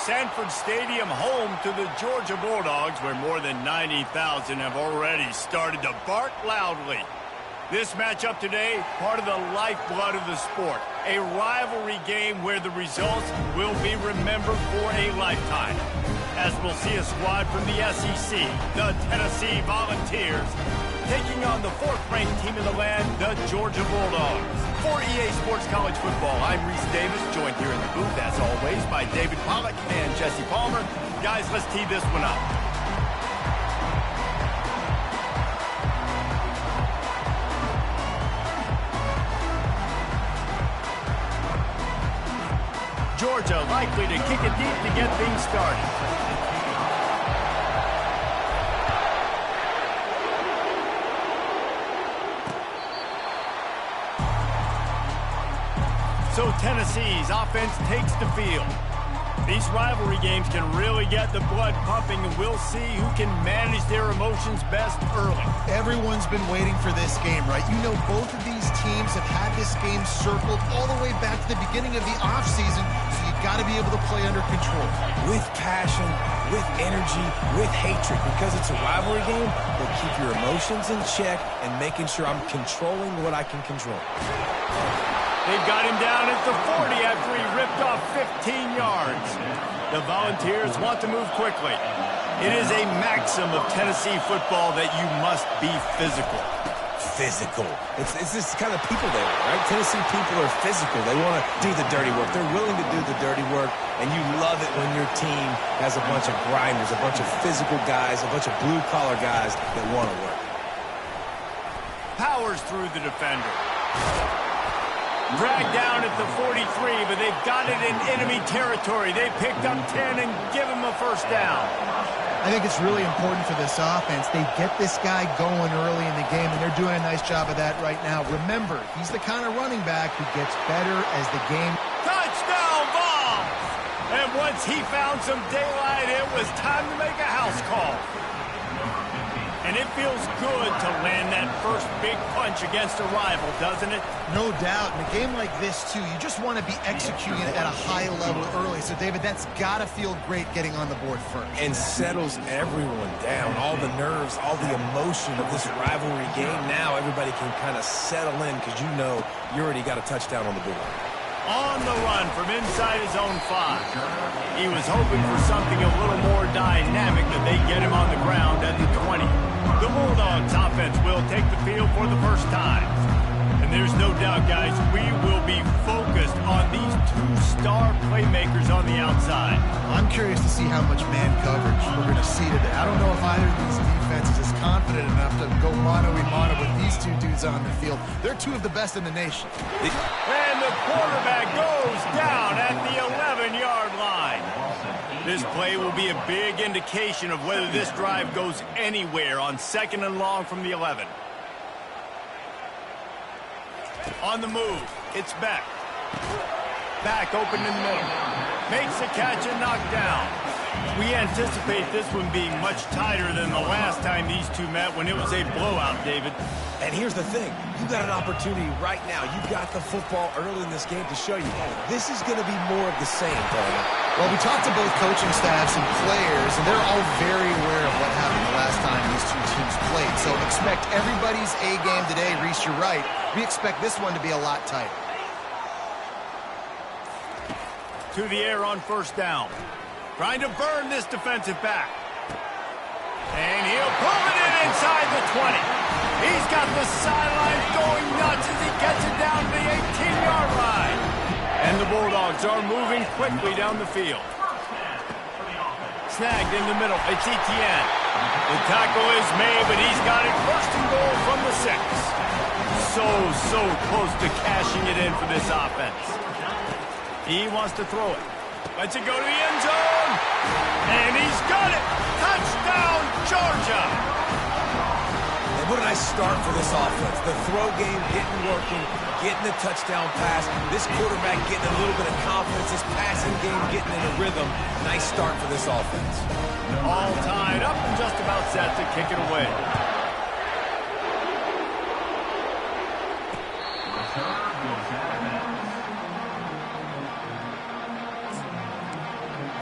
Sanford Stadium, home to the Georgia Bulldogs, where more than 90,000 have already started to bark loudly. This matchup today, part of the lifeblood of the sport. A rivalry game where the results will be remembered for a lifetime. As we'll see a squad from the SEC, the Tennessee Volunteers, taking on the fourth-ranked team in the land, the Georgia Bulldogs. For EA Sports College Football, I'm Reese Davis, joined here in the booth, as always, by David Pollack and Jesse Palmer. Guys, let's tee this one up. Georgia likely to kick it deep to get things started. So Tennessee's offense takes the field. These rivalry games can really get the blood pumping, and we'll see who can manage their emotions best early. Everyone's been waiting for this game, right? You know, both of these teams have had this game circled all the way back to the beginning of the offseason, so you got to be able to play under control. With passion, with energy, with hatred, because it's a rivalry game, but keep your emotions in check and making sure I'm controlling what I can control. They've got him down at the 40 after he ripped off 15 yards. The Volunteers want to move quickly. It is a maxim of Tennessee football that you must be physical. Physical. It's this kind of people they are, right? Tennessee people are physical. They want to do the dirty work. They're willing to do the dirty work, and you love it when your team has a bunch of grinders, a bunch of physical guys, a bunch of blue-collar guys that want to work. Powers through the defender. Dragged down at the 43, but they've got it in enemy territory. They picked up 10 and give him a first down. I think it's really important for this offense. They get this guy going early in the game, and they're doing a nice job of that right now. Remember, he's the kind of running back who gets better as the game... Touchdown, Vols! And once he found some daylight, it was time to make a house call. And it feels good to land that first big punch against a rival, doesn't it? No doubt. In a game like this, too, you just want to be executing it at a high level early. So, David, that's got to feel great getting on the board first. And settles everyone down. All the nerves, all the emotion of this rivalry game. Now everybody can kind of settle in because you know you already got a touchdown on the board. On the run from inside his own 5. He was hoping for something a little more dynamic, but they get him on the ground at the 20. The Bulldogs offense will take the field for the first time. And there's no doubt, guys, we will be focused on these two star playmakers on the outside. I'm curious to see how much man coverage we're going to see today. I don't know if either of these defenses is confident enough to go mano-a-mano with these two dudes on the field. They're two of the best in the nation. And the quarterback goes down at the 11-yard line. This play will be a big indication of whether this drive goes anywhere on 2nd and long from the 11. On the move, it's Beck. Back open in the middle. Makes the catch and knocked down. We anticipate this one being much tighter than the last time these two met when it was a blowout, David. And here's the thing. You've got an opportunity right now. You've got the football early in this game to show you. This is going to be more of the same, Paul. Well, we talked to both coaching staffs and players, and they're all very aware of what happened the last time these two teams played. So expect everybody's A game today. Reese, you're right. We expect this one to be a lot tighter. To the air on first down. Trying to burn this defensive back. And he'll pull it in inside the 20. He's got the sidelines going nuts as he gets it down to the 18-yard line. And the Bulldogs are moving quickly down the field. Snagged in the middle. It's Etienne. The tackle is made, but he's got it first and goal from the 6. So close to cashing it in for this offense. He wants to throw it. Lets it go to the end zone. And he's got it. Touchdown, Georgia. And what a nice start for this offense. The throw game getting working, getting the touchdown pass. This quarterback getting a little bit of confidence. This passing game getting in a rhythm. Nice start for this offense. All tied up and just about set to kick it away.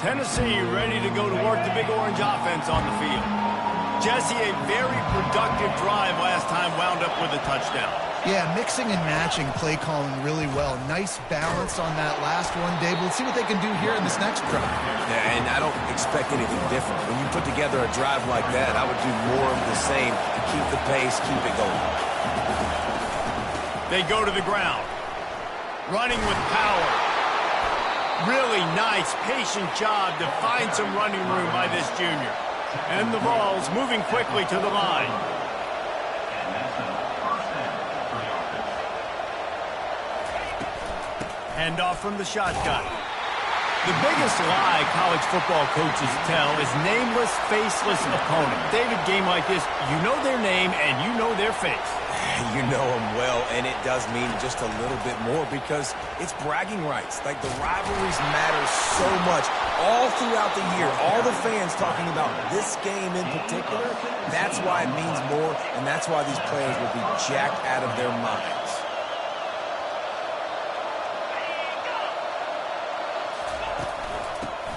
Tennessee ready to go to work the Big Orange offense on the field. Jesse, a very productive drive last time wound up with a touchdown. Yeah, mixing and matching play calling really well. Nice balance on that last one, Dave. Let's see what they can do here in this next drive. Yeah, and I don't expect anything different. When you put together a drive like that, I would do more of the same to keep the pace, keep it going. They go to the ground. Running with power. Really nice, patient job to find some running room by this junior. And the Vols moving quickly to the line. Handoff from the shotgun. The biggest lie college football coaches tell is nameless, faceless opponent. David, game like this, you know their name and you know their face. You know them well, and it does mean just a little bit more because it's bragging rights. Like, the rivalries matter so much all throughout the year. All the fans talking about this game in particular, that's why it means more, and that's why these players will be jacked out of their minds.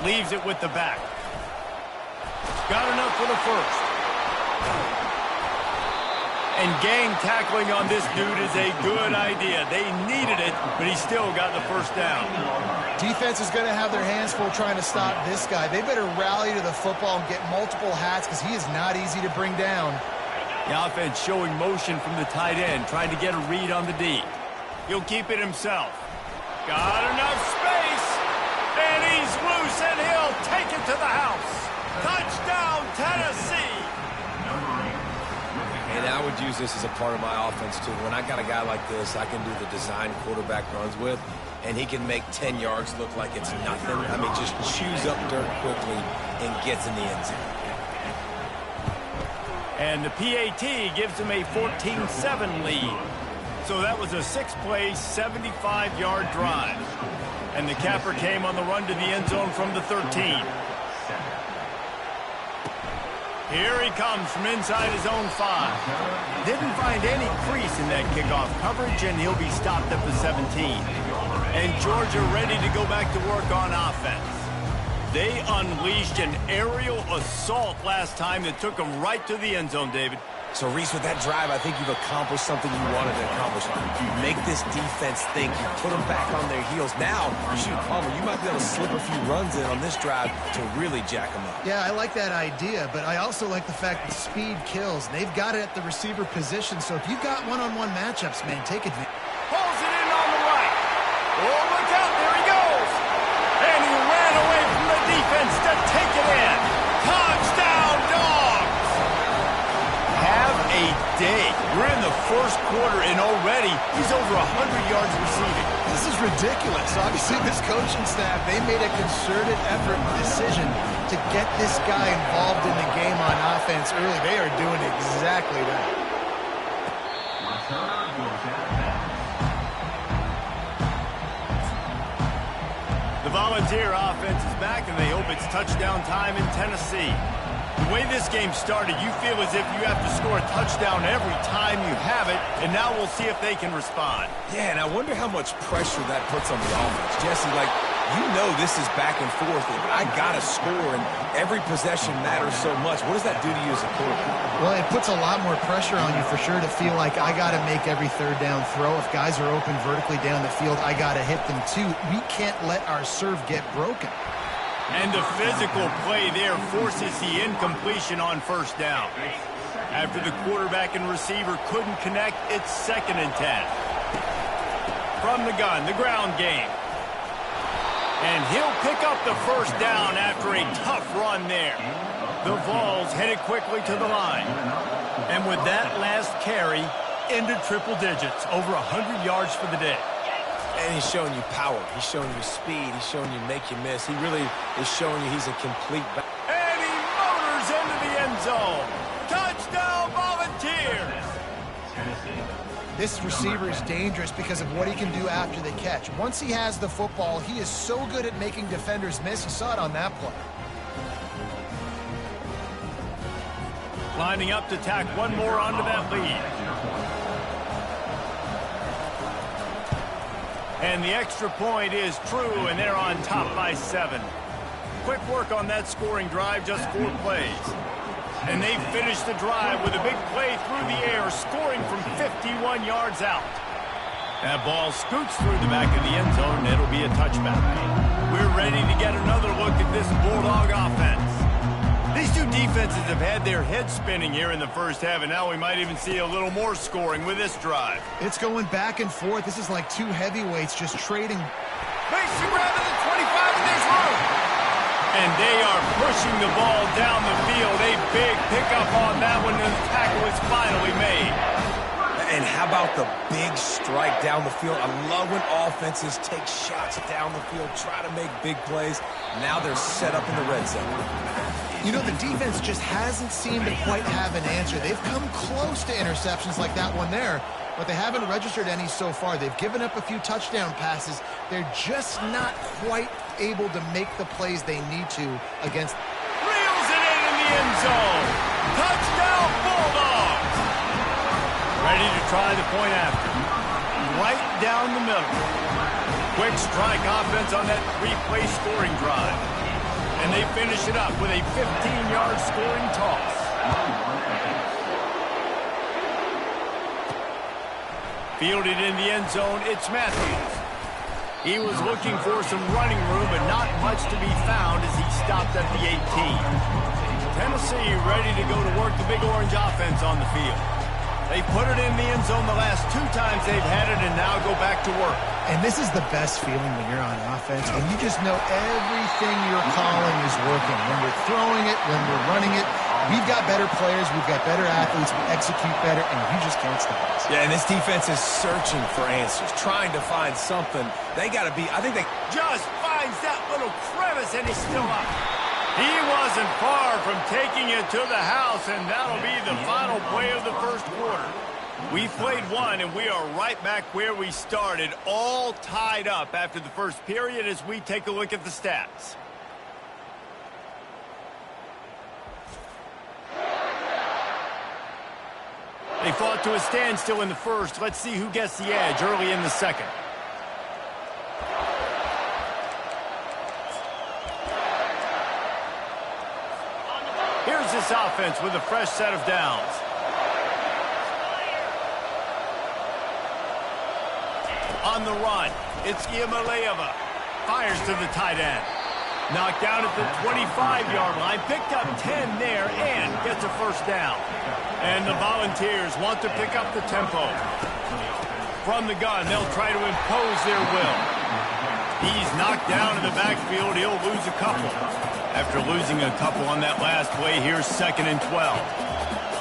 Leaves it with the back. Got enough for the first. And gang tackling on this dude is a good idea. They needed it, but he still got the first down. Defense is going to have their hands full trying to stop this guy. They better rally to the football and get multiple hats because he is not easy to bring down. The offense showing motion from the tight end, trying to get a read on the D. He'll keep it himself. Got enough space. And he's loose, and he'll take it to the house. Touchdown, Tennessee. And I would use this as a part of my offense, too. When I got a guy like this, I can do the design quarterback runs with, and he can make 10 yards look like it's nothing. I mean, just chews up dirt quickly and gets in the end zone. And the PAT gives him a 14-7 lead. So that was a 6-play, 75-yard drive. And the capper came on the run to the end zone from the 13. Here he comes from inside his own 5. Didn't find any crease in that kickoff coverage, and he'll be stopped at the 17. And Georgia ready to go back to work on offense. They unleashed an aerial assault last time that took them right to the end zone, David. So, Reese, with that drive, I think you've accomplished something you wanted to accomplish. You make this defense think. You put them back on their heels. Now, shoot, Palmer, you might be able to slip a few runs in on this drive to really jack them up. Yeah, I like that idea, but I also like the fact that speed kills. And they've got it at the receiver position, so if you've got one-on-one matchups, man, take advantage. Pulls it in on the right. Oh, look out, there he goes. And he ran away from the defense to take it in. Touchdown, Dogs. Have a day. We're in the first quarter, and already he's over 100 yards receiving. This is ridiculous. Obviously, this coaching staff, they made a concerted effort and decision to get this guy involved in the game on offense early. They are doing exactly that. The Volunteer offense is back, and they hope it's touchdown time in Tennessee. The way this game started, you feel as if you have to score a touchdown every time you have it, and now we'll see if they can respond. Yeah, and I wonder how much pressure that puts on the offense. Jesse, like, you know this is back and forth, and I got to score, and every possession matters so much. What does that do to you as a quarterback? Well, it puts a lot more pressure on you for sure to feel like I got to make every third down throw. If guys are open vertically down the field, I got to hit them too. We can't let our serve get broken. And the physical play there forces the incompletion on first down. After the quarterback and receiver couldn't connect, it's 2nd and 10. From the gun, the ground game. And he'll pick up the first down after a tough run there. The Vols headed quickly to the line. And with that last carry, into triple digits, over 100 yards for the day. And he's showing you power. He's showing you speed. He's showing you make you miss. He really is showing you he's a complete back. And he motors into the end zone. Touchdown, Volunteers! This receiver is dangerous because of what he can do after the catch. Once he has the football, he is so good at making defenders miss. You saw it on that play. Lining up to tack one more onto that lead. And the extra point is true, and they're on top by 7. quick work on that scoring drive, just 4 plays. And they finished the drive with a big play through the air, scoring from 51 yards out. That ball scoots through the back of the end zone, and it'll be a touchback. We're ready to get another look at this Bulldog offense. These two defenses have had their heads spinning here in the first half, and now we might even see a little more scoring with this drive. It's going back and forth. This is like two heavyweights just trading. Makes the grab at the 25, and there's room. And they are pushing the ball down the field. A big pickup on that one, and the tackle is finally made. And how about the big strike down the field? I love when offenses take shots down the field, try to make big plays. Now they're set up in the red zone. You know, the defense just hasn't seemed to quite have an answer. They've come close to interceptions like that one there, but they haven't registered any so far. They've given up a few touchdown passes. They're just not quite able to make the plays they need to against. Reels it in the end zone. Touchdown, Bulldogs. Ready to try the point after. Right down the middle. Quick strike offense on that 3-play scoring drive. And they finish it up with a 15-yard scoring toss. Fielded in the end zone, it's Matthews. He was looking for some running room, but not much to be found as he stopped at the 18. Tennessee ready to go to work the Big Orange offense on the field. They put it in the end zone the last 2 times they've had it, and now go back to work. And this is the best feeling when you're on offense, and you just know everything you're calling is working. When we're throwing it, when we're running it, we've got better players, we've got better athletes, we execute better, and you just can't stop us. Yeah, and this defense is searching for answers, trying to find something. They got to be, I think they just finds that little crevice, and he's still up. He wasn't far from taking it to the house, and that'll be the final play of the first quarter. We played one, and we are right back where we started, all tied up after the first period as we take a look at the stats. They fought to a standstill in the first. Let's see who gets the edge early in the second. Here's this offense with a fresh set of downs. On the run, it's Iamaleava. Fires to the tight end. Knocked down at the 25-yard line. Picked up 10 there and gets a first down. And the Volunteers want to pick up the tempo. From the gun, they'll try to impose their will. He's knocked down in the backfield. He'll lose a couple. After losing a couple on that last play, here's 2nd and 12.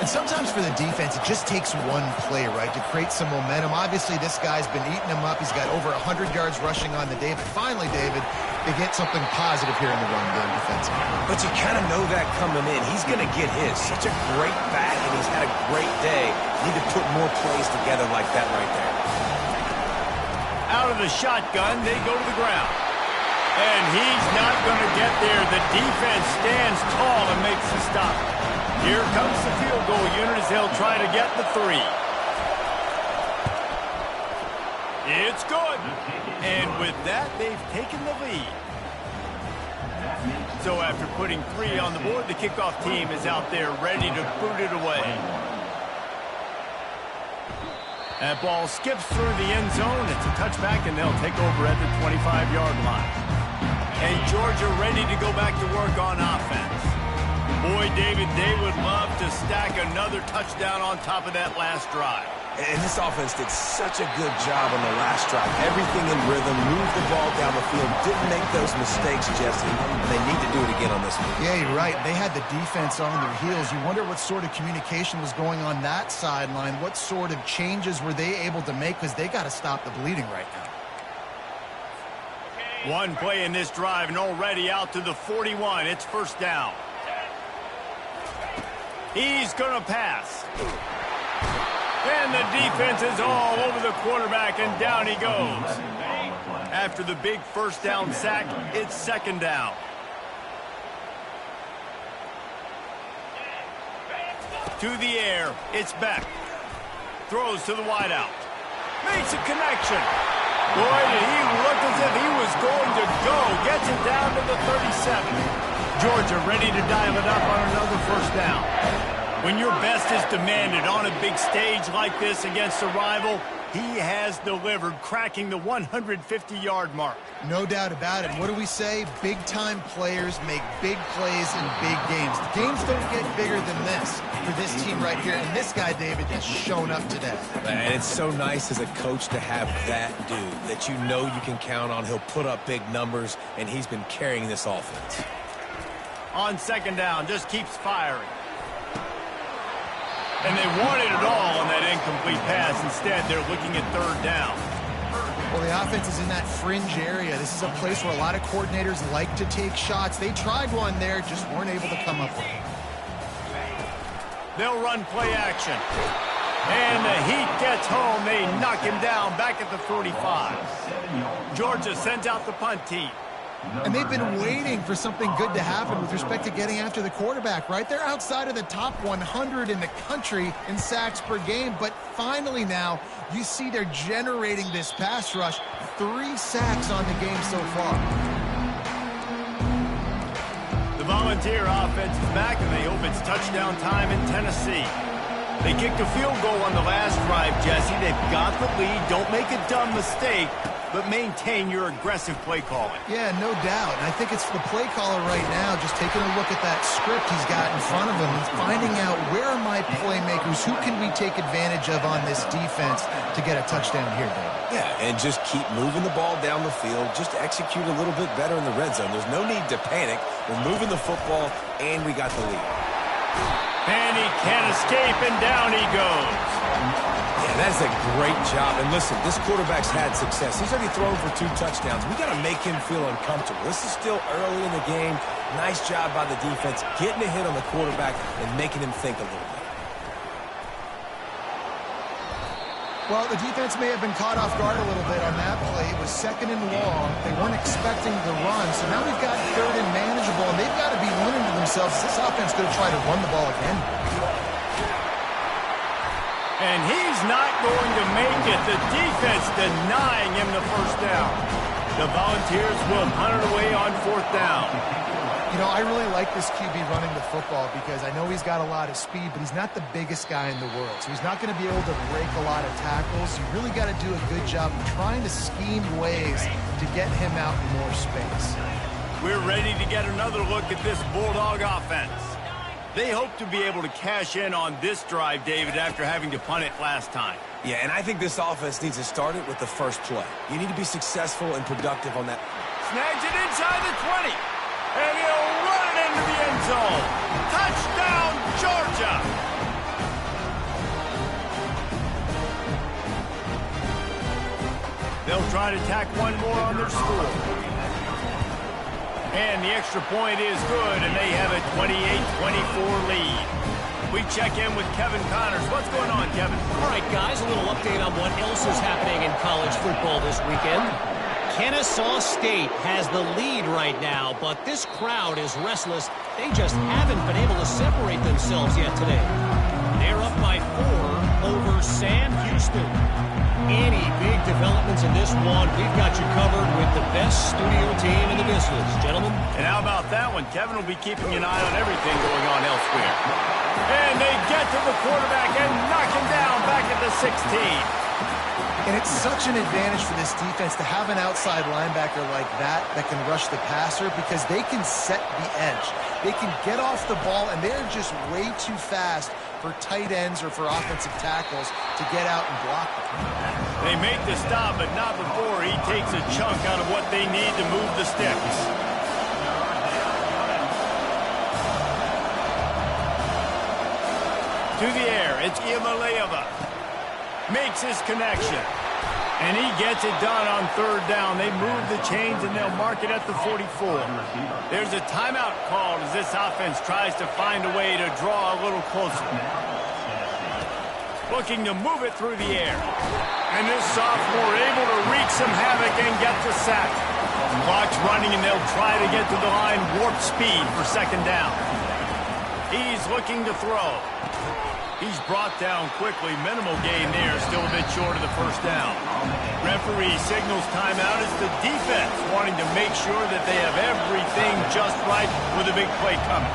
And sometimes for the defense, it just takes one play, right, to create some momentum. Obviously, this guy's been eating him up. He's got over 100 yards rushing on the day. But finally, David, they get something positive here in the run game defensively. But you kind of know that coming in. He's going to get his. Such a great back, and he's had a great day. Need to put more plays together like that right there. Out of the shotgun, they go to the ground. And he's not going to get there. The defense stands tall and makes the stop. Here comes the field goal unit as they'll try to get the 3. It's good. And with that, they've taken the lead. So after putting 3 on the board, the kickoff team is out there ready to boot it away. That ball skips through the end zone. It's a touchback, and they'll take over at the 25-yard line. And Georgia ready to go back to work on offense. Boy, David, they would love to stack another touchdown on top of that last drive. And this offense did such a good job on the last drive. Everything in rhythm, moved the ball down the field, didn't make those mistakes, Jesse, and they need to do it again on this one. Yeah, you're right. They had the defense on their heels. You wonder what sort of communication was going on that sideline. What sort of changes were they able to make, because they got to stop the bleeding right now. One play in this drive, and already out to the 41. It's first down. He's going to pass. And the defense is all over the quarterback, and down he goes. After the big first down sack, it's 2nd down. To the air, it's Beck. Throws to the wideout. Makes a connection. Boy, did he look as if he was going to go. Gets it down to the 37. Georgia ready to dial it up on another first down. When your best is demanded on a big stage like this against a rival, he has delivered, cracking the 150-yard mark. No doubt about it. What do we say? Big-time players make big plays in big games. The games don't get bigger than this for this team right here. And this guy, David, has shown up today. And it's so nice as a coach to have that dude that you know you can count on. He'll put up big numbers, and he's been carrying this offense. On second down, just keeps firing. And they wanted it all on that incomplete pass. Instead, they're looking at third down. Well, the offense is in that fringe area. This is a place where a lot of coordinators like to take shots. They tried one there, just weren't able to come up with it. They'll run play action. And the Heat gets home. They knock him down back at the 45. Georgia sends out the punt team. And they've been waiting for something good to happen with respect to getting after the quarterback, right? They're outside of the top 100 in the country in sacks per game, but finally now you see they're generating this pass rush. 3 sacks on the game so far. The Volunteer offense is back, and they hope it's touchdown time in Tennessee. They kicked a field goal on the last drive, Jesse. They've got the lead. Don't make a dumb mistake, but maintain your aggressive play calling. Yeah, no doubt. And I think it's the play caller right now just taking a look at that script he's got in front of him and finding out where are my playmakers, who can we take advantage of on this defense to get a touchdown here, Dave. Yeah, and just keep moving the ball down the field. Just execute a little bit better in the red zone. There's no need to panic. We're moving the football, and we got the lead. And he can't escape, and down he goes. Yeah, that's a great job. And listen, this quarterback's had success. He's already thrown for 2 touchdowns. We got to make him feel uncomfortable. This is still early in the game. Nice job by the defense, getting a hit on the quarterback and making him think a little bit. Well, the defense may have been caught off guard a little bit on that play. It was second and long. They weren't expecting the run. So now we've got third and manageable, and they've got to be wondering to themselves, is this offense going to try to run the ball again? And he's not going to make it. The defense denying him the first down. The Volunteers will punt it away on fourth down. You know, I really like this QB running the football because I know he's got a lot of speed, but he's not the biggest guy in the world. So he's not going to be able to break a lot of tackles. You really got to do a good job of trying to scheme ways to get him out in more space. We're ready to get another look at this Bulldog offense. They hope to be able to cash in on this drive, David, after having to punt it last time. Yeah, and I think this offense needs to start it with the first play. You need to be successful and productive on that. Snags it inside the 20. And he'll run it into the end zone. Touchdown, Georgia! They'll try to tack one more on their score. And the extra point is good, and they have a 28-24 lead. We check in with Kevin Connors. What's going on, Kevin? All right, guys, a little update on what else is happening in college football this weekend. Kennesaw State has the lead right now, but this crowd is restless. They just haven't been able to separate themselves yet today. They're up by 4 over Sam Houston. Any big developments in this one, we've got you covered with the best studio team in the business, gentlemen. And how about that one? Kevin will be keeping an eye on everything going on elsewhere. And they get to the quarterback and knock him down back at the 16. And it's such an advantage for this defense to have an outside linebacker like that can rush the passer because they can set the edge. They can get off the ball, and they're just way too fast for tight ends or for offensive tackles to get out and block them. They make the stop, but not before he takes a chunk out of what they need to move the sticks. To the air, it's Iamaleava. Makes his connection. And he gets it done on third down. They move the chains, and they'll mark it at the 44. There's a timeout called as this offense tries to find a way to draw a little closer. Looking to move it through the air. And this sophomore able to wreak some havoc and get the sack. Clock's running, and they'll try to get to the line warp speed for second down. He's looking to throw. He's brought down quickly. Minimal gain there. Still a bit short of the first down. Referee signals timeout as the defense wanting to make sure that they have everything just right with a big play coming.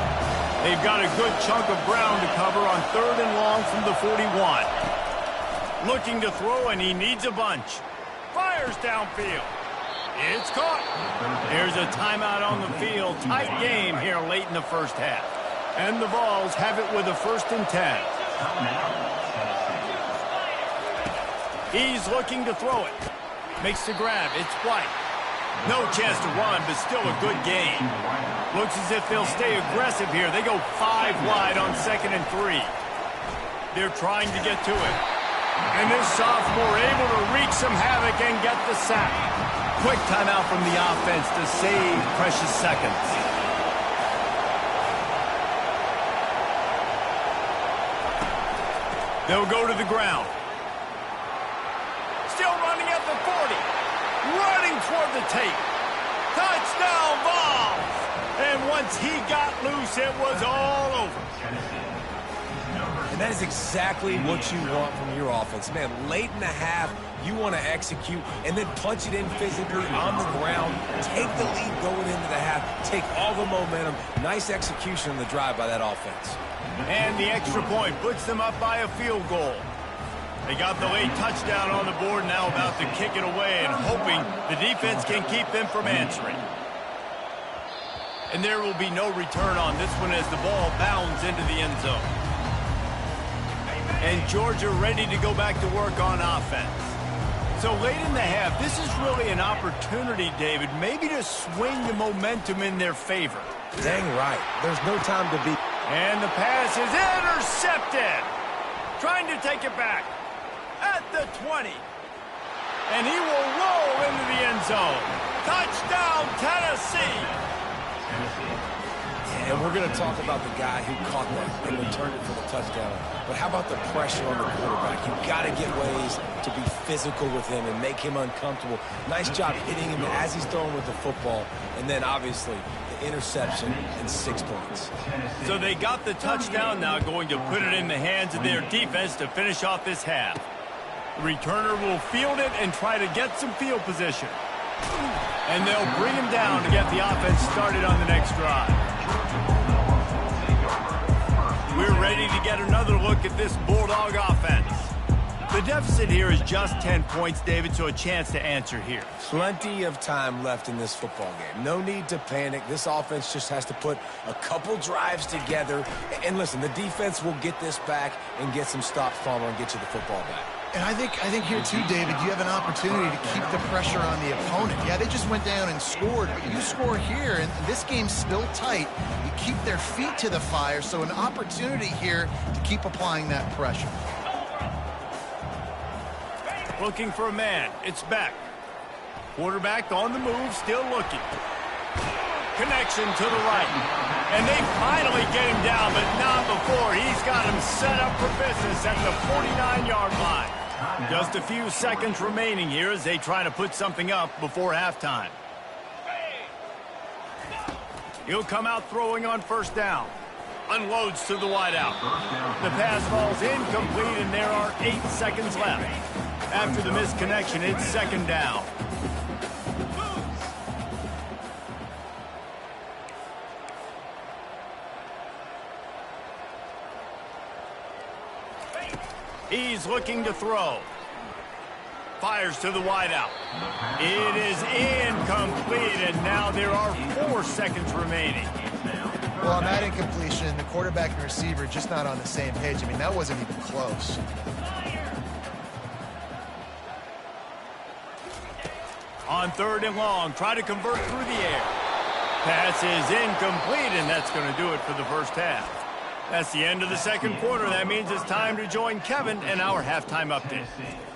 They've got a good chunk of ground to cover on 3rd and long from the 41. Looking to throw, and he needs a bunch. Fires downfield. It's caught. There's a timeout on the field. Tight game here late in the first half. And the Vols have it with a 1st and 10. He's looking to throw it. Makes the grab. It's White. No chance to run, but still a good gain. Looks as if they'll stay aggressive here. They go 5 wide on 2nd and 3. They're trying to get to it. And this sophomore able to wreak some havoc and get the sack. Quick timeout from the offense to save precious seconds. They'll go to the ground. Still running at the 40. Running toward the tape. Touchdown Vols! And once he got loose, it was all over. And that is exactly what you want from your offense. Man, late in the half, you want to execute and then punch it in physically on the ground. Take the lead going into the half. Take all the momentum. Nice execution on the drive by that offense. And the extra point puts them up by a field goal. They got the late touchdown on the board, now about to kick it away and hoping the defense can keep them from answering. And there will be no return on this one as the ball bounds into the end zone. And Georgia ready to go back to work on offense. So late in the half, this is really an opportunity, David, maybe to swing the momentum in their favor. Dang right. There's no time to be. And the pass is intercepted. Trying to take it back at the 20. And he will roll into the end zone. Touchdown, Tennessee. And we're going to talk about the guy who caught that and returned it for the touchdown. But how about the pressure on the quarterback? You've got to get ways to be physical with him and make him uncomfortable. Nice job hitting him as he's throwing with the football. And then, obviously, the interception and 6 points. So they got the touchdown, now going to put it in the hands of their defense to finish off this half. The returner will field it and try to get some field position. And they'll bring him down to get the offense started on the next drive. We're ready to get another look at this Bulldog offense. The deficit here is just 10 points, David, so a chance to answer here. Plenty of time left in this football game. No need to panic. This offense just has to put a couple drives together. And listen, the defense will get this back and get some stops, Palmer, and get you the football back. And I think here too, David, you have an opportunity to keep the pressure on the opponent. Yeah, they just went down and scored, but you score here, and this game's still tight. You keep their feet to the fire, so an opportunity here to keep applying that pressure. Looking for a man. It's Beck. Quarterback on the move, still looking. Connection to the right. And they finally get him down, but not before. He's got him set up for business at the 49-yard line. Just a few seconds remaining here as they try to put something up before halftime. He'll come out throwing on 1st down. Unloads to the wideout. The pass falls incomplete, and there are 8 seconds left. After the misconnection, it's 2nd down. He's looking to throw. Fires to the wideout. It is incomplete, and now there are 4 seconds remaining. Well, on that incompletion, the quarterback and receiver just not on the same page. I mean, that wasn't even close. On 3rd and long, try to convert through the air. Pass is incomplete, and that's going to do it for the first half. That's the end of the second quarter. That means it's time to join Kevin in our halftime update.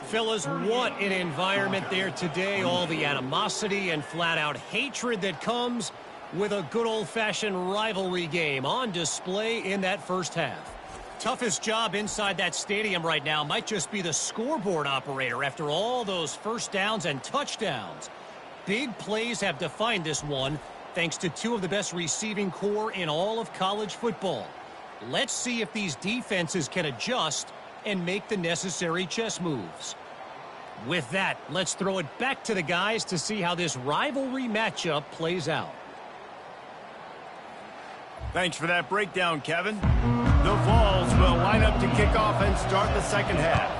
Fellas, what an environment there today. All the animosity and flat-out hatred that comes with a good old-fashioned rivalry game on display in that first half. Toughest job inside that stadium right now might just be the scoreboard operator after all those first downs and touchdowns. Big plays have defined this one, thanks to 2 of the best receiving core in all of college football. Let's see if these defenses can adjust and make the necessary chess moves. With that, let's throw it back to the guys to see how this rivalry matchup plays out. Thanks for that breakdown, Kevin. The Vols will line up to kick off and start the second half.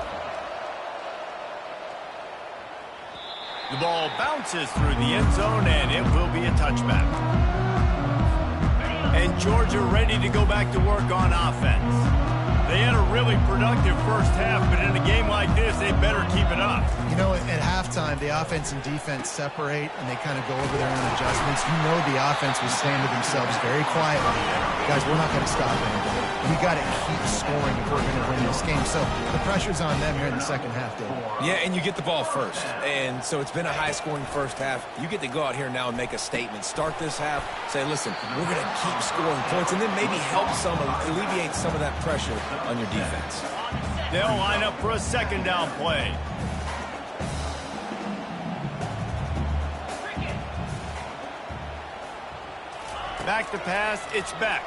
The ball bounces through the end zone, and it will be a touchback. And Georgia ready to go back to work on offense. They had a really productive first half, but in a game like this, they better keep it up. You know, at halftime, the offense and defense separate, and they kind of go over their own adjustments. You know the offense was saying to themselves very quietly, guys, we're not going to stop anybody. We got to keep scoring if we're going to win this game. So the pressure's on them here in the second half, David. Yeah, and you get the ball first. And so it's been a high-scoring first half. You get to go out here now and make a statement. Start this half, say, listen, we're going to keep scoring points, and then maybe help alleviate some of that pressure on your defense. They'll line up for a second down play. Back to pass, it's back.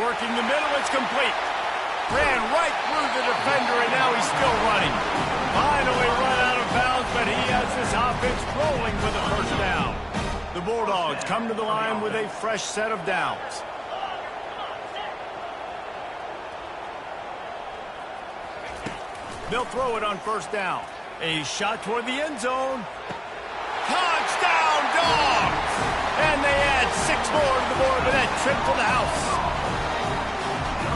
Working the middle, it's complete. Ran right through the defender, and now he's still running. Finally run out of bounds, but he has this offense rolling with a first down. The Bulldogs come to the line with a fresh set of downs. They'll throw it on first down. A shot toward the end zone. Touchdown, Dogs! And they add 6 more to the board with that trip to the house.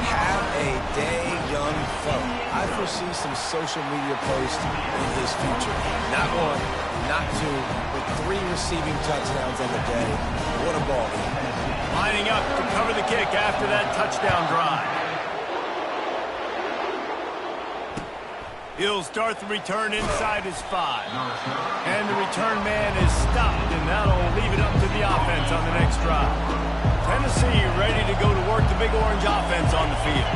Have a day, young fella. I foresee some social media posts in his future. Not 1, not 2, but 3 receiving touchdowns on the day. What a ball game. Lining up to cover the kick after that touchdown drive. He'll start the return inside his 5. And the return man is stopped, and that'll leave it up to the offense on the next drive. Tennessee ready to go to work the Big Orange offense on the field.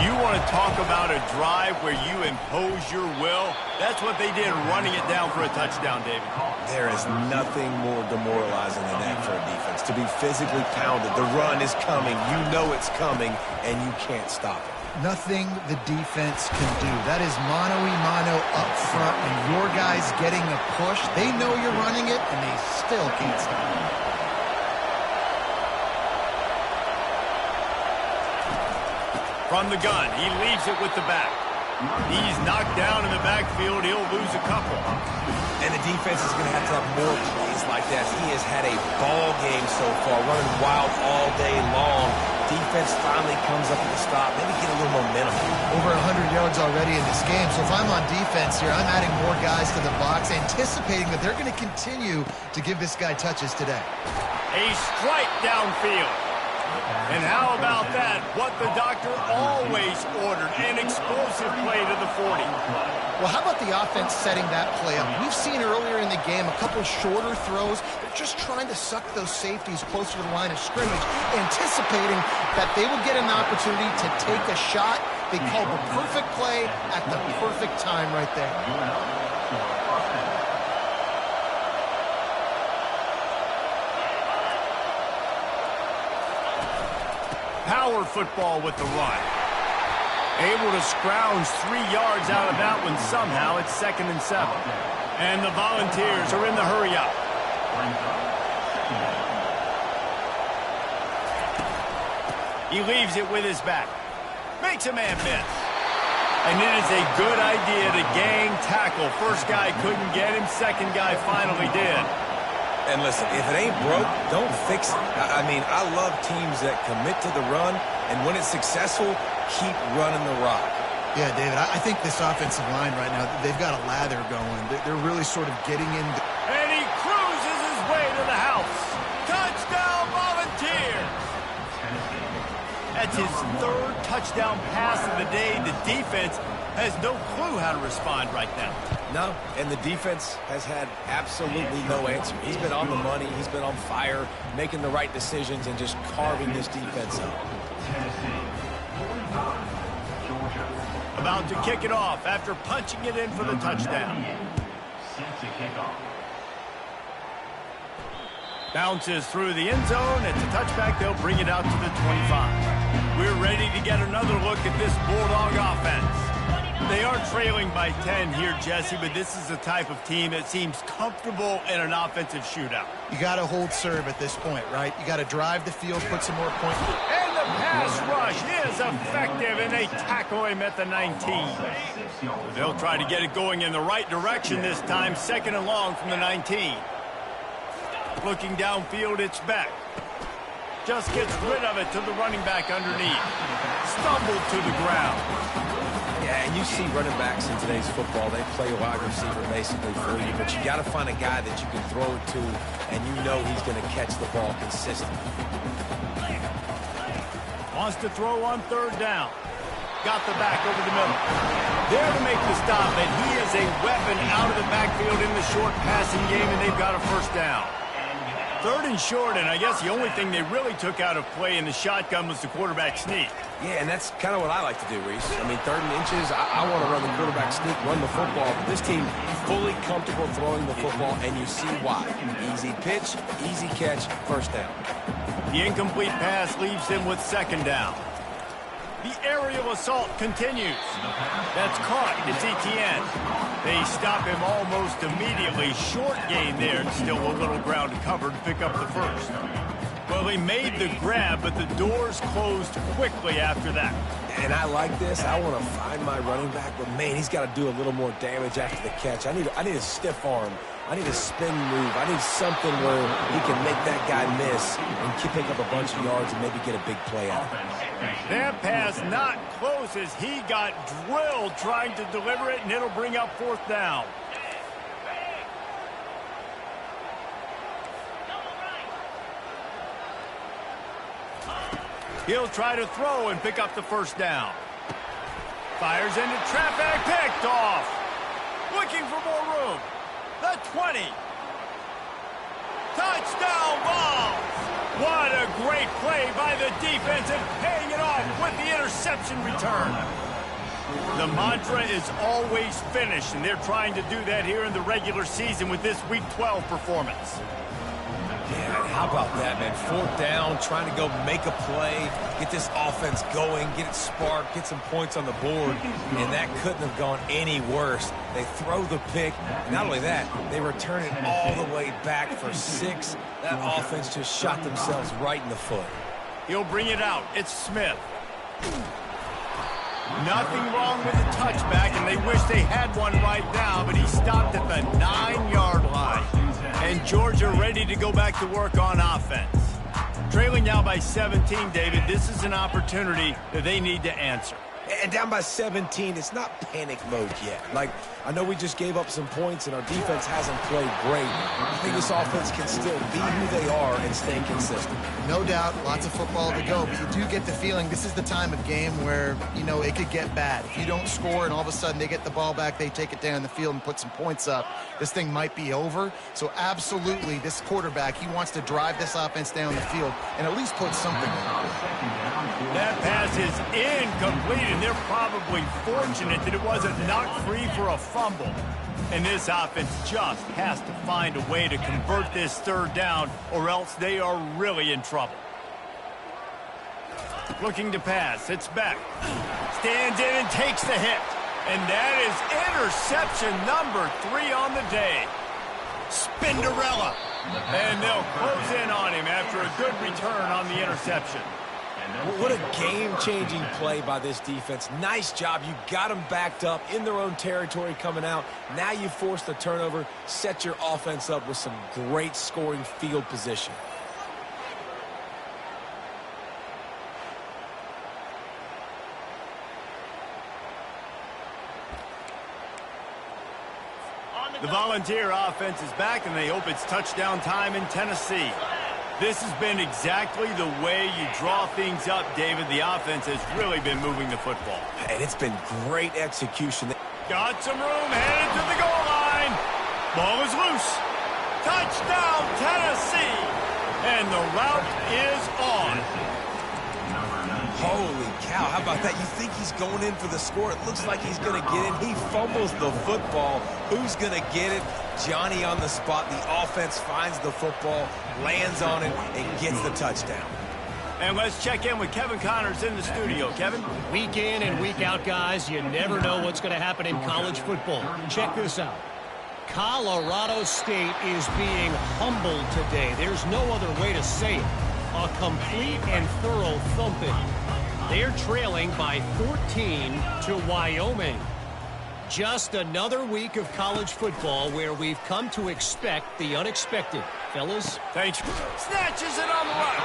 You want to talk about a drive where you impose your will? That's what they did, running it down for a touchdown, David. There is nothing more demoralizing than that for a defense. To be physically pounded. The run is coming. You know it's coming, and you can't stop it. Nothing the defense can do. That is mano-a-mano up front, and your guys getting a push. They know you're running it, and they still can't stop it. From the gun, he leaves it with the back. He's knocked down in the backfield. He'll lose a couple. And the defense is going to have more plays like that. He has had a ball game so far, running wild all day long. Defense finally comes up with a stop, maybe get a little momentum. Over 100 yards already in this game, so if I'm on defense here, I'm adding more guys to the box, anticipating that they're going to continue to give this guy touches today. A strike downfield. And how about that? What the doctor always ordered, an explosive play to the 40. Well, how about the offense setting that play up? We've seen earlier in the game a couple shorter throws. They're just trying to suck those safeties closer to the line of scrimmage, anticipating that they would get an opportunity to take a shot. They called the perfect play at the perfect time right there. Power football with the run. Able to scrounge 3 yards out of that one somehow. It's 2nd and 7. And the Volunteers are in the hurry up. He leaves it with his back. Makes a man miss. And it is a good idea to gang tackle. First guy couldn't get him. Second guy finally did. And listen, if it ain't broke, don't fix it. I mean, I love teams that commit to the run, and when it's successful, keep running the rock. Yeah, David, I think this offensive line right now, they've got a lather going. They're really sort of getting in. And he cruises his way to the house. Touchdown, Volunteers! That's his 3rd touchdown pass of the day. The defense has no clue how to respond right now. No, and the defense has had absolutely no answer. He's been on the money. He's been on fire, making the right decisions, and just carving this defense up. About to kick it off after punching it in for the touchdown. Bounces through the end zone. It's a touchback. They'll bring it out to the 25. We're ready to get another look at this Bulldog offense. They are trailing by 10 here, Jesse, but this is the type of team that seems comfortable in an offensive shootout. You got to hold serve at this point, right? You got to drive the field, put some more points. And the pass rush is effective, and they tackle him at the 19. They'll try to get it going in the right direction this time, 2nd and long from the 19. Looking downfield, it's Beck. Just gets rid of it to the running back underneath. Stumbled to the ground. Yeah, and you see running backs in today's football, they play wide receiver basically for you, but you got to find a guy that you can throw it to, and you know he's going to catch the ball consistently. Wants to throw on 3rd down. Got the back over the middle. There to make the stop, and he is a weapon out of the backfield in the short passing game, and they've got a 1st down. 3rd and short, and I guess the only thing they really took out of play in the shotgun was the quarterback sneak. Yeah, and that's kind of what I like to do, Reese. I mean, 3rd and inches, I want to run the quarterback sneak, run the football. But this team fully comfortable throwing the football, and you see why. Easy pitch, easy catch, 1st down. The incomplete pass leaves them with 2nd down. The aerial assault continues. That's caught. It's Etienne. They stop him almost immediately. Short gain there. Still a little ground to cover to pick up the 1st. Well, he made the grab, but the doors closed quickly after that. And I like this. I want to find my running back, but, man, he's got to do a little more damage after the catch. I need a stiff arm. I need a spin move. I need something where he can make that guy miss and pick up a bunch of yards and maybe get a big play out of it. That pass not close as he got drilled trying to deliver it, and it'll bring up 4th down. He'll try to throw and pick up the 1st down. Fires into traffic, picked off. Looking for more room. The 20. Touchdown ball. What a great play by the defense and paying it off with the interception return. The mantra is always finish, and they're trying to do that here in the regular season with this Week 12 performance. Yeah, how about that, man? 4th down, trying to go make a play, get this offense going, get it sparked, get some points on the board, and that couldn't have gone any worse. They throw the pick. Not only that, they return it all the way back for 6. That offense just shot themselves right in the foot. He'll bring it out. It's Smith. Nothing wrong with the touchback, and they wish they had one right now, but he stopped at the 9-yard line. And Georgia ready to go back to work on offense. Trailing now by 17, David. This is an opportunity that they need to answer. And down by 17, it's not panic mode yet. Like, I know we just gave up some points and our defense hasn't played great. I think this offense can still be who they are and stay consistent. No doubt, lots of football to go, but you do get the feeling this is the time of game where, you know, it could get bad. If you don't score and all of a sudden they get the ball back, they take it down the field and put some points up, this thing might be over. So absolutely, this quarterback, he wants to drive this offense down the field and at least put something on it. That pass is incomplete, and they're probably fortunate that it wasn't knocked free for a fumble. And this offense just has to find a way to convert this 3rd down, or else they are really in trouble. Looking to pass. It's Beck. Stands in and takes the hit. And that is interception number 3 on the day. Spinderella. And they'll close in on him after a good return on the interception. What a game-changing play by this defense. Nice job. You got them backed up in their own territory coming out. Now you force the turnover, set your offense up with some great scoring field position. The Volunteer offense is back, and they hope it's touchdown time in Tennessee. This has been exactly the way you draw things up, David. The offense has really been moving the football. And it's been great execution. Got some room, headed to the goal line. Ball is loose. Touchdown, Tennessee. And the route is on. Holy cow, how How about that? You think he's going in for the score. It looks like he's going to get it. He fumbles the football. Who's going to get it? Johnny on the spot. The offense finds the football, lands on it, and gets the touchdown. And let's check in with Kevin Connors in the studio. Kevin? Week in and week out, guys, you never know what's going to happen in college football. Check this out. Colorado State is being humbled today. There's no other way to say it. A complete and thorough thumping. They're trailing by 14 to Wyoming. Just another week of college football where we've come to expect the unexpected. Fellas? Thanks. Snatches it on the run.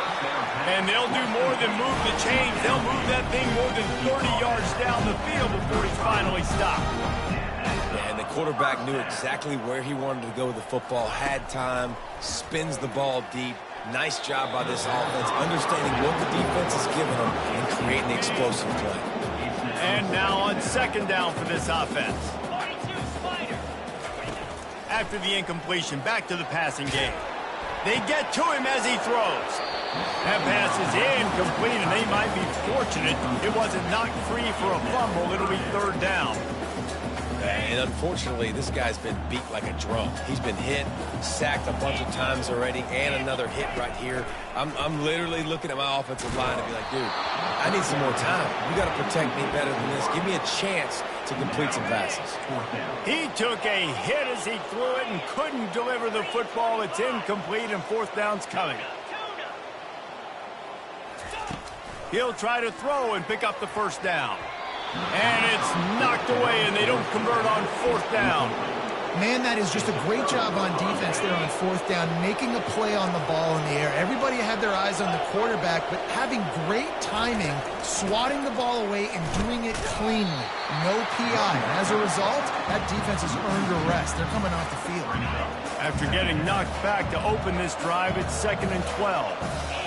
And they'll do more than move the chains. They'll move that thing more than 30 yards down the field before he's finally stopped. Yeah, and the quarterback knew exactly where he wanted to go with the football, had time, spins the ball deep. Nice job by this offense, understanding what the defense is giving them and creating the explosive play. And now on second down for this offense. After the incompletion, back to the passing game. They get to him as he throws. That pass is incomplete, and they might be fortunate it wasn't knocked free for a fumble. It'll be third down. And unfortunately, this guy's been beat like a drum. He's been hit, sacked a bunch of times already, and another hit right here. I'm literally looking at my offensive line and be like, dude, I need some more time. You got to protect me better than this. Give me a chance to complete some passes. He took a hit as he threw it and couldn't deliver the football. It's incomplete, and fourth down's coming. He'll try to throw and pick up the first down. And it's knocked away, and they don't convert on fourth down. Man, that is just a great job on defense there on fourth down, making a play on the ball in the air. Everybody had their eyes on the quarterback, but having great timing, swatting the ball away, and doing it cleanly. No PI. And as a result, that defense has earned a rest. They're coming off the field. After getting knocked back to open this drive, it's 2nd and 12.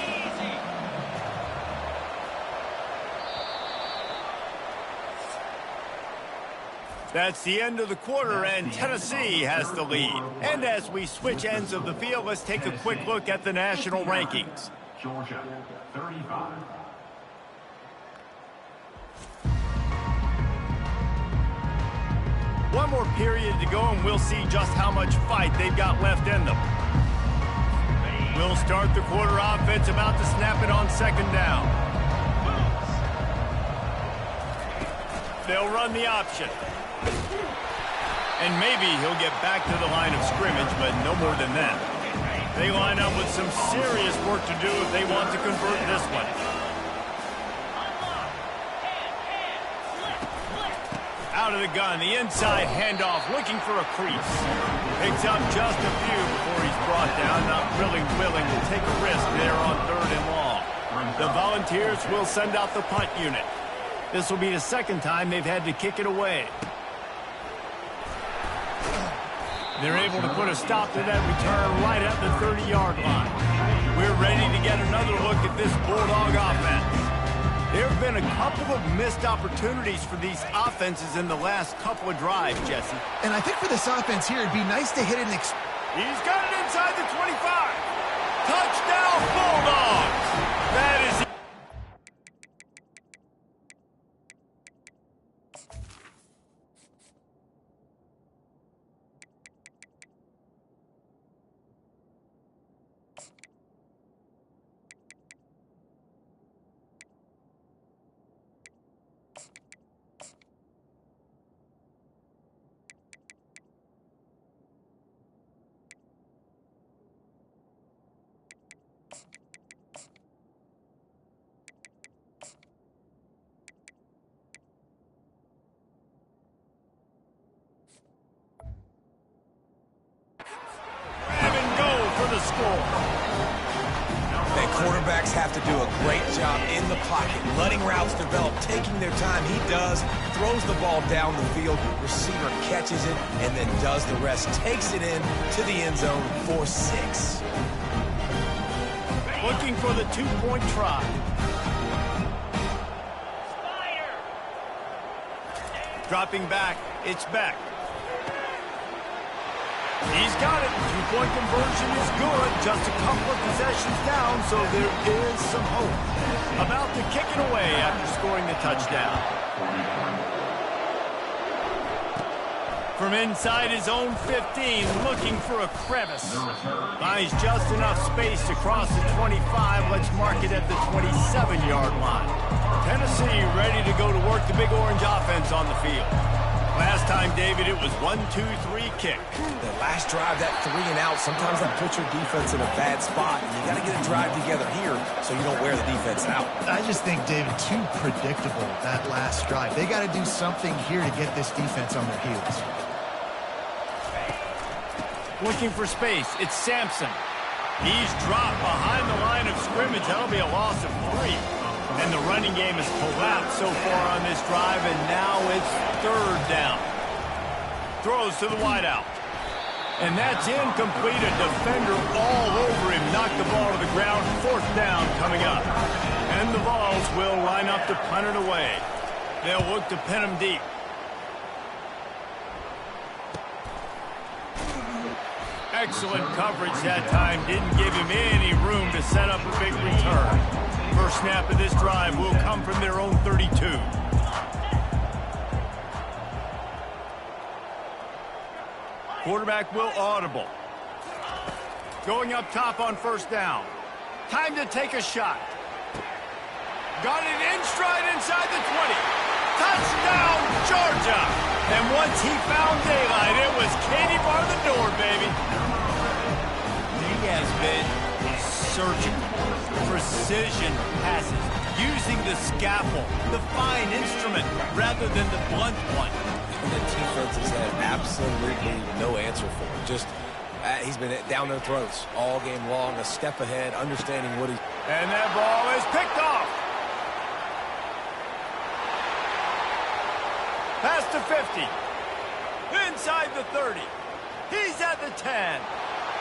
That's the end of the quarter, and Tennessee has the lead. And as we switch ends of the field, let's take a quick look at the national rankings. Georgia, 35. One more period to go, and we'll see just how much fight they've got left in them. We'll start the quarter offense, about to snap it on second down. They'll run the option. And maybe he'll get back to the line of scrimmage, but no more than that. They line up with some serious work to do if they want to convert this one. Out of the gun, the inside handoff, looking for a crease. Picks up just a few before he's brought down, not really willing to take a risk there on third and long. The Volunteers will send out the punt unit. This will be the second time they've had to kick it away. They're able to put a stop to that return right at the 30-yard line. We're ready to get another look at this Bulldog offense. There have been a couple of missed opportunities for these offenses in the last couple of drives, Jesse. And I think for this offense here, it'd be nice to hit an He's got it inside the 25. Touchdown, Bulldogs! That is... Quarterbacks have to do a great job in the pocket, letting routes develop, taking their time. He does, throws the ball down the field, receiver catches it, and then does the rest, takes it in to the end zone for 6. Looking for the two-point try. Dropping back, it's Beck. He's got it. Two-point conversion is good. Just a couple of possessions down, so there is some hope. About to kick it away after scoring the touchdown. From inside his own 15, looking for a crevice. Finds just enough space to cross the 25. Let's mark it at the 27-yard line. Tennessee ready to go to work the Big Orange offense on the field. Last time, David, it was 1-2-3 kick. The last drive, that 3 and out, sometimes that puts your defense in a bad spot. You got to get a drive together here so you don't wear the defense out. I just think, David, too predictable, that last drive. They got to do something here to get this defense on their heels. Looking for space. It's Sampson. He's dropped behind the line of scrimmage. That'll be a loss of 3. And the running game has collapsed so far on this drive, and now it's 3rd down. Throws to the wideout. And that's incomplete. A defender all over him. Knocked the ball to the ground. 4th down coming up. And the Vols will line up to punt it away. They'll look to pin him deep. Excellent coverage that time. Didn't give him any room to set up a big return. First snap of this drive will come from their own 32. Quarterback will audible. Going up top on 1st down. Time to take a shot. Got it in stride inside the 20. Touchdown, Georgia! And once he found daylight, it was Katie bar the door, baby. He has been searching. Precision passes, using the scalpel, the fine instrument, rather than the blunt one. And the defense has had absolutely no answer for him. Just, he's been down their throats all game long, a step ahead, understanding what he's... And that ball is picked off. Past the 50. Inside the 30. He's at the 10.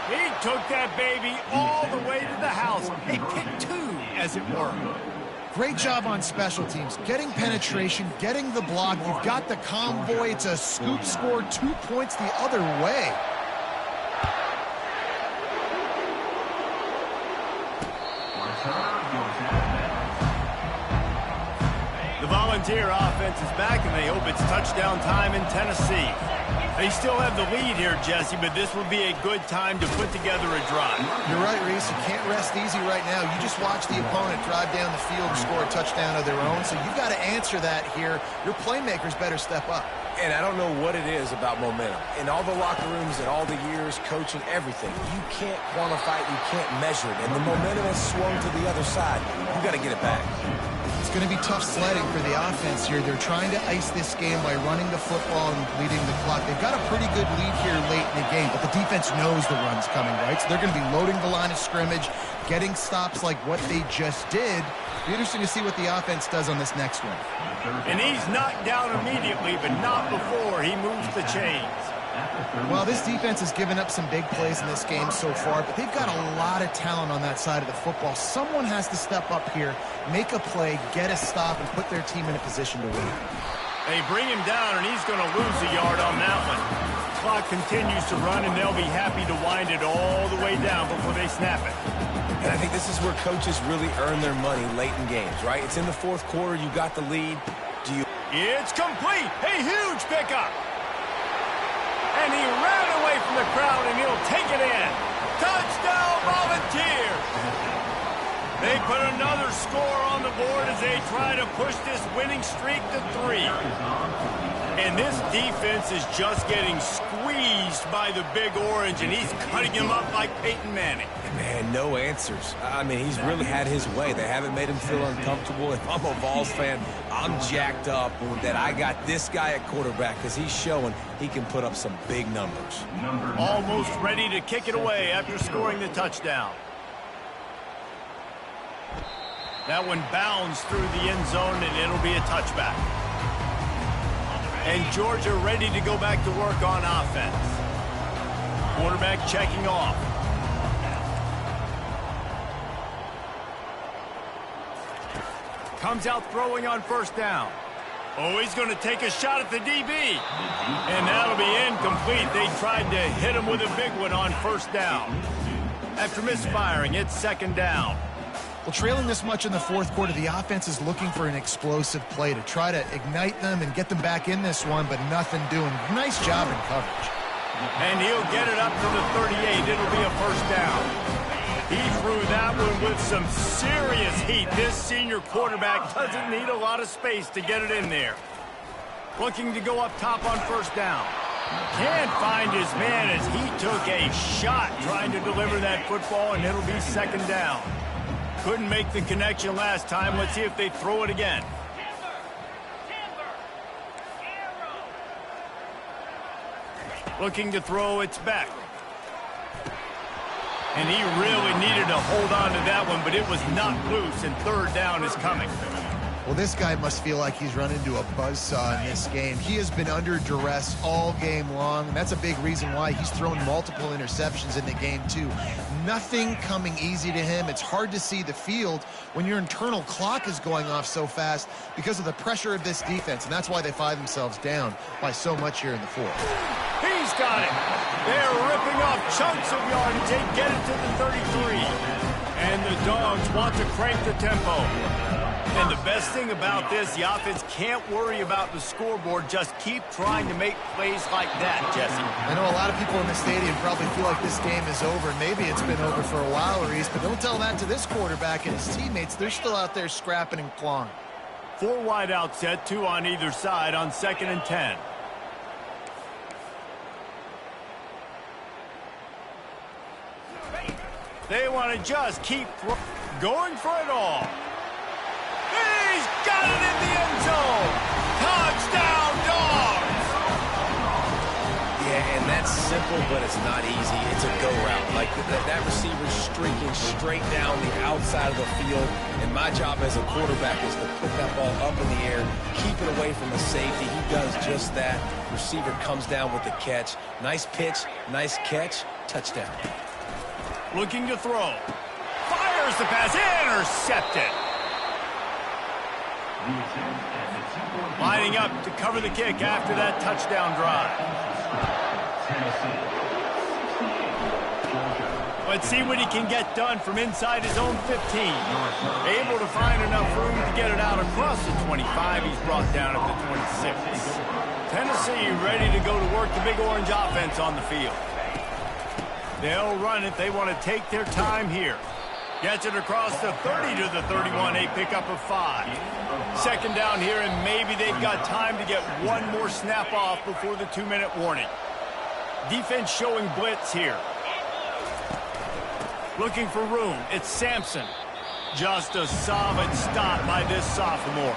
He took that baby all the way to the house. A pick 2, as it were. Great job on special teams. Getting penetration, getting the block. You've got the convoy. It's a scoop score, 2 points the other way. The Volunteer offense is back, and they hope it's touchdown time in Tennessee. They still have the lead here, Jesse, but this would be a good time to put together a drive. You're right, Reese. You can't rest easy right now. You just watch the opponent drive down the field and score a touchdown of their own, so you've got to answer that here. Your playmakers better step up. And I don't know what it is about momentum. In all the locker rooms and all the years coaching, everything, you can't quantify it, you can't measure it. And the momentum has swung to the other side. You got to get it back. It's going to be tough sledding for the offense here. They're trying to ice this game by running the football and leading the clock. They've got a pretty good lead here late in the game, but the defense knows the run's coming, right? So they're going to be loading the line of scrimmage, getting stops like what they just did. Be interesting to see what the offense does on this next one. And he's knocked down immediately, but not before he moves the chains. Well, this defense has given up some big plays in this game so far, but they've got a lot of talent on that side of the football. Someone has to step up here, make a play, get a stop, and put their team in a position to win. They bring him down, and he's going to lose a yard on that one. Clock continues to run, and they'll be happy to wind it all the way down before they snap it. And I think this is where coaches really earn their money late in games, right? It's in the 4th quarter. You got the lead. It's complete. A huge pickup. And he ran away from the crowd, and he'll take it in. Touchdown, Volunteers! They put another score on the board as they try to push this winning streak to 3. And this defense is just getting squeezed by the Big Orange, and he's cutting him up like Peyton Manning. Man, no answers. I mean, he's really had his way. They haven't made him feel uncomfortable. If I'm a Vols fan, I'm jacked up that I got this guy at quarterback because he's showing he can put up some big numbers. Almost ready to kick it away after scoring the touchdown. That one bounds through the end zone, and it'll be a touchback. And Georgia ready to go back to work on offense. Quarterback checking off. Comes out throwing on 1st down. Oh, he's going to take a shot at the DB. And that'll be incomplete. They tried to hit him with a big one on first down. After misfiring, it's second down. Well, trailing this much in the fourth quarter, the offense is looking for an explosive play to try to ignite them and get them back in this one, but nothing doing. Nice job in coverage. And he'll get it up to the 38. It'll be a first down. He threw that one with some serious heat. This senior quarterback doesn't need a lot of space to get it in there. Looking to go up top on first down. Can't find his man as he took a shot trying to deliver that football, and it'll be second down. Couldn't make the connection last time. Let's see if they throw it again. Looking to throw, it's back. And he really needed to hold on to that one, but it was not loose, and third down is coming. Well, this guy must feel like he's run into a buzzsaw in this game. He has been under duress all game long, and that's a big reason why he's thrown multiple interceptions in the game, too. Nothing coming easy to him. It's hard to see the field when your internal clock is going off so fast because of the pressure of this defense, and that's why they find themselves down by so much here in the fourth. He's got it. They're ripping off chunks of yardage. They get it to the 33. And the Dogs want to crank the tempo. And the best thing about this, the offense can't worry about the scoreboard. Just keep trying to make plays like that, Jesse. I know a lot of people in the stadium probably feel like this game is over. Maybe it's been over for a while, Reese, but don't tell that to this quarterback and his teammates. They're still out there scrapping and clawing. 4 wide out set, 2 on either side on 2nd and 10. They want to just keep going for it all. He's got it in the end zone. Touchdown, Dogs. Yeah, and that's simple, but it's not easy. It's a go route. Like that receiver's streaking straight down the outside of the field, and my job as a quarterback is to put that ball up in the air, keep it away from the safety. He does just that. Receiver comes down with the catch. Nice pitch, nice catch, touchdown. Looking to throw. Fires the pass. Intercepted. Lining up to cover the kick after that touchdown drive. Let's see what he can get done from inside his own 15. Able to find enough room to get it out across the 25. He's brought down at the 26. Tennessee ready to go to work the Big Orange offense on the field. They'll run it. They want to take their time here. Gets it across the 30 to the 31, a pickup of 5. Second down here, and maybe they've got time to get one more snap off before the 2-minute warning. Defense showing blitz here. Looking for room. It's Sampson. Just a solid stop by this sophomore.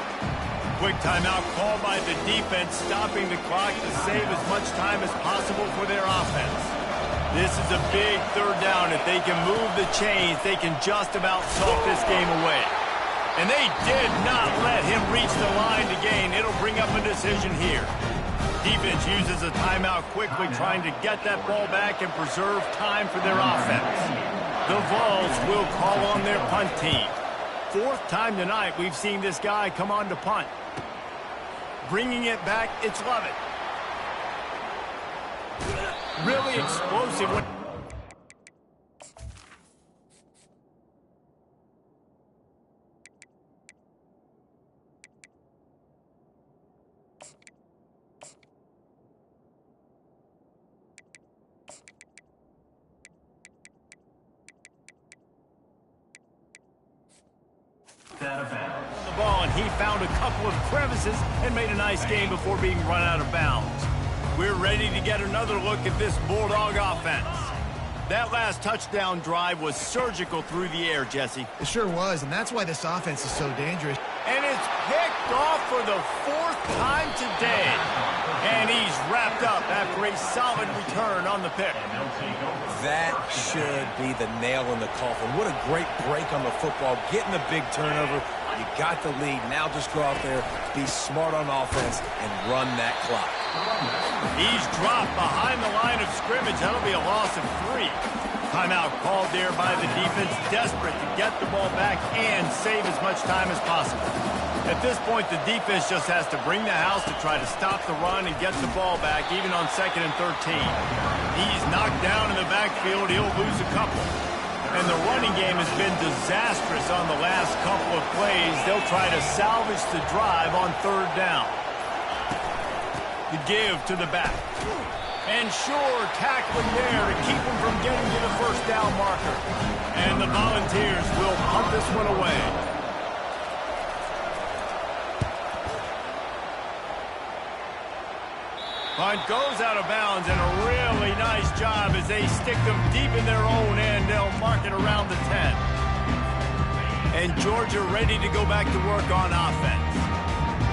Quick timeout called by the defense, stopping the clock to save as much time as possible for their offense. This is a big third down. If they can move the chains, they can just about salt this game away. And they did not let him reach the line to gain. It'll bring up a decision here. Defense uses a timeout quickly, trying to get that ball back and preserve time for their offense. The Vols will call on their punt team. 4th time tonight we've seen this guy come on to punt. Bringing it back, it's Lovett. Really explosive. The ball, and he found a couple of crevices and made a nice game before being run out of bounds. We're ready to get another look at this Bulldog offense. That last touchdown drive was surgical through the air, Jesse. It sure was, and that's why this offense is so dangerous. And it's picked off for the 4th time today. And he's wrapped up after a solid return on the pick. That should be the nail in the coffin. What a great break on the football, getting the big turnover. You got the lead. Now just go out there, be smart on offense, and run that clock. He's dropped behind the line of scrimmage. That'll be a loss of 3. Timeout called there by the defense, desperate to get the ball back and save as much time as possible. At this point, the defense just has to bring the house to try to stop the run and get the ball back, even on 2nd and 13. He's knocked down in the backfield. He'll lose a couple. And the running game has been disastrous on the last couple of plays. They'll try to salvage the drive on 3rd down. The give to the back. And sure, tackling there to keep him from getting to the 1st down marker. And the Volunteers will punt this one away. Punt goes out of bounds, and a really nice job as they stick them deep in their own end. They'll mark it around the 10. And Georgia ready to go back to work on offense.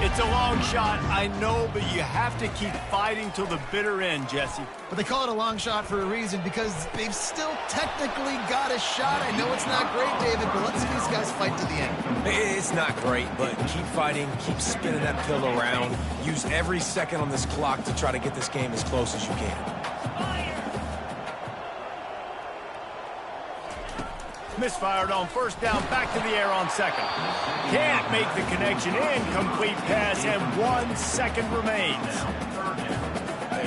It's a long shot, I know, but you have to keep fighting till the bitter end, Jesse. But they call it a long shot for a reason, because they've still technically got a shot. I know it's not great, David, but let's see these guys fight to the end. It's not great, but keep fighting, keep spinning that pill around. Use every second on this clock to try to get this game as close as you can. Misfired on 1st down, back to the air on 2nd. Can't make the connection, incomplete pass, and 1 second remains.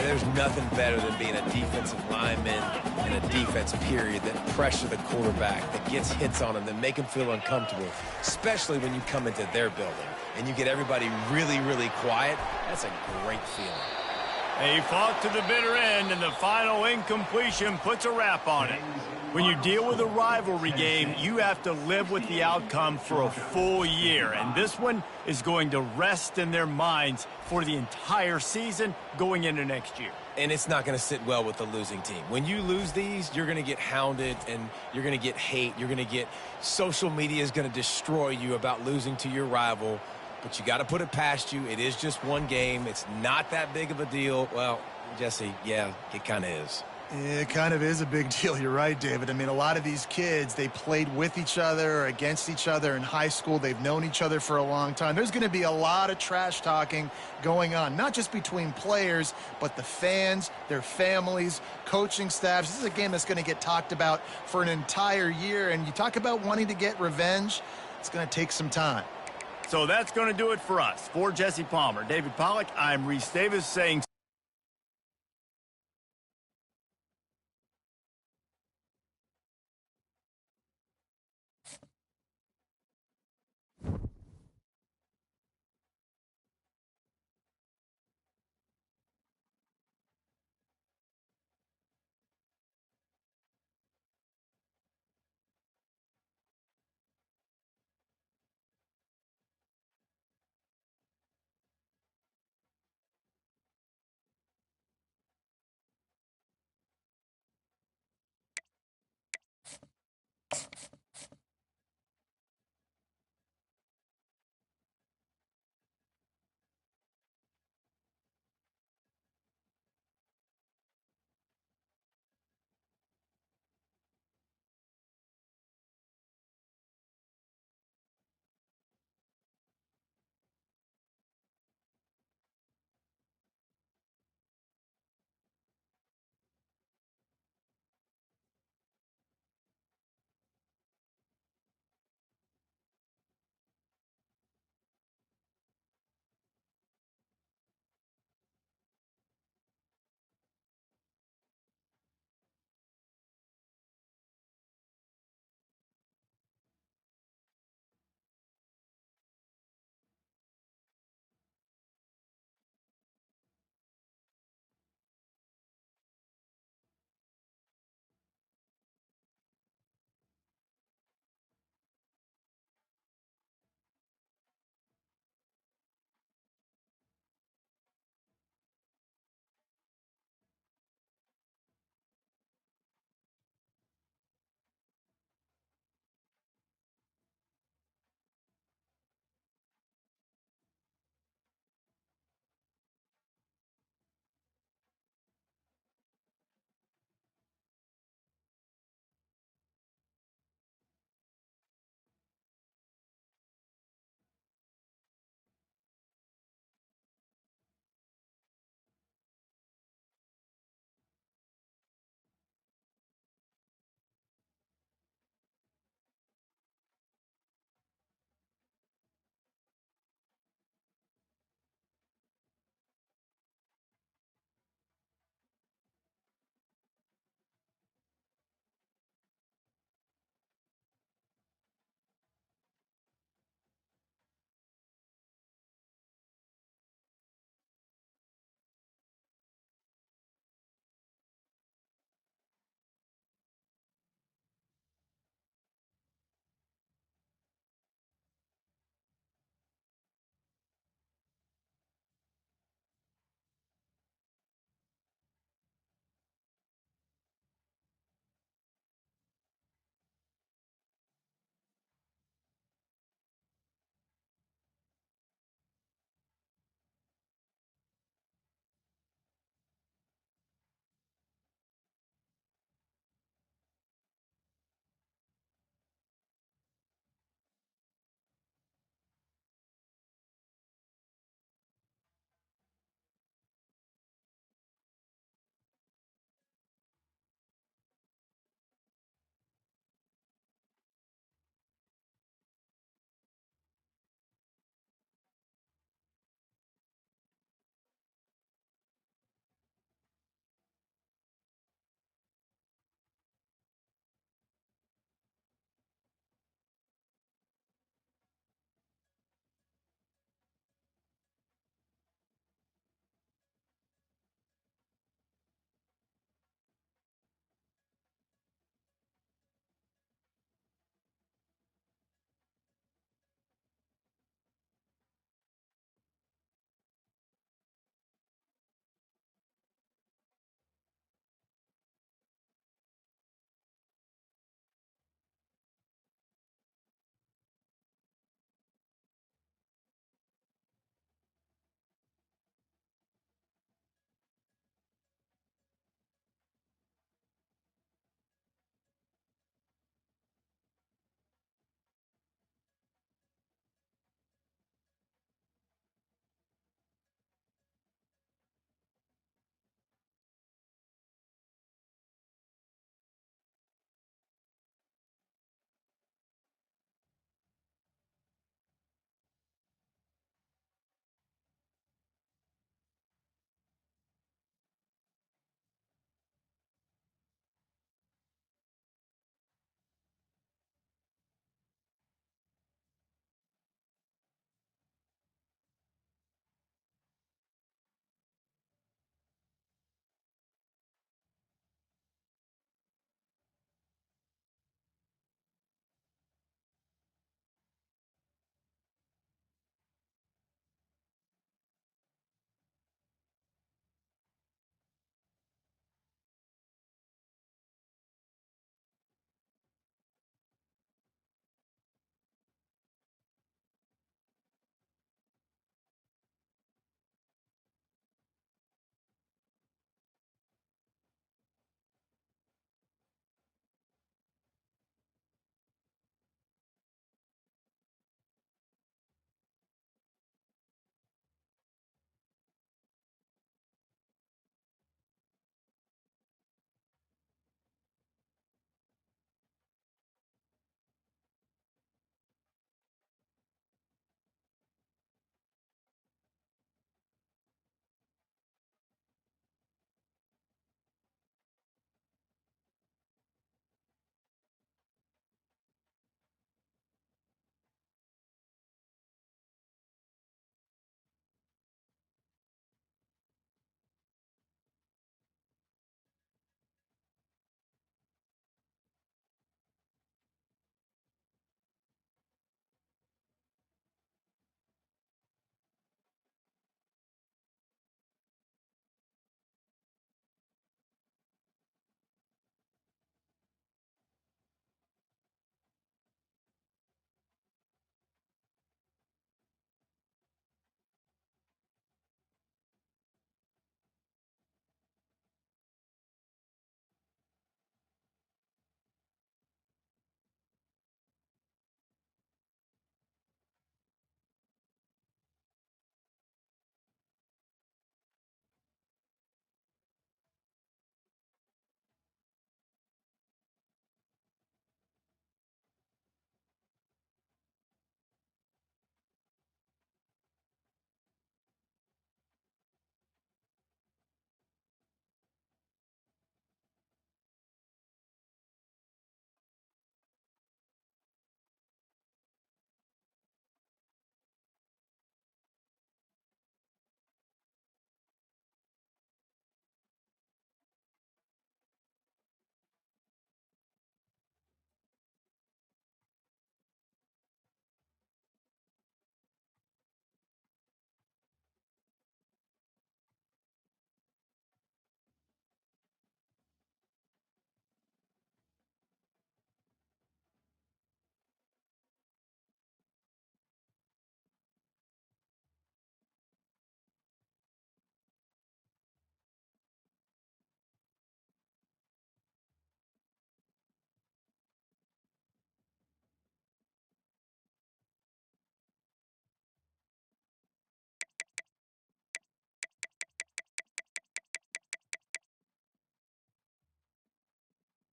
There's nothing better than being a defensive lineman and a defense period that pressure the quarterback, that gets hits on him, that make him feel uncomfortable, especially when you come into their building and you get everybody really, really quiet. That's a great feeling. They fought to the bitter end, and the final incompletion puts a wrap on it. When you deal with a rivalry game, you have to live with the outcome for a full year, and this one is going to rest in their minds for the entire season going into next year. And it's not going to sit well with the losing team. When you lose these, you're going to get hounded, and you're going to get hate. You're going to get social media is going to destroy you about losing to your rival. But you got to put it past you. It is just one game. It's not that big of a deal. Well, Jesse, yeah, it kind of is. It kind of is a big deal. You're right, David. I mean, a lot of these kids, they played with each other or against each other in high school. They've known each other for a long time. There's going to be a lot of trash talking going on, not just between players, but the fans, their families, coaching staffs. This is a game that's going to get talked about for an entire year. And you talk about wanting to get revenge, it's going to take some time. So that's going to do it for us. For Jesse Palmer, David Pollack, I'm Reese Davis saying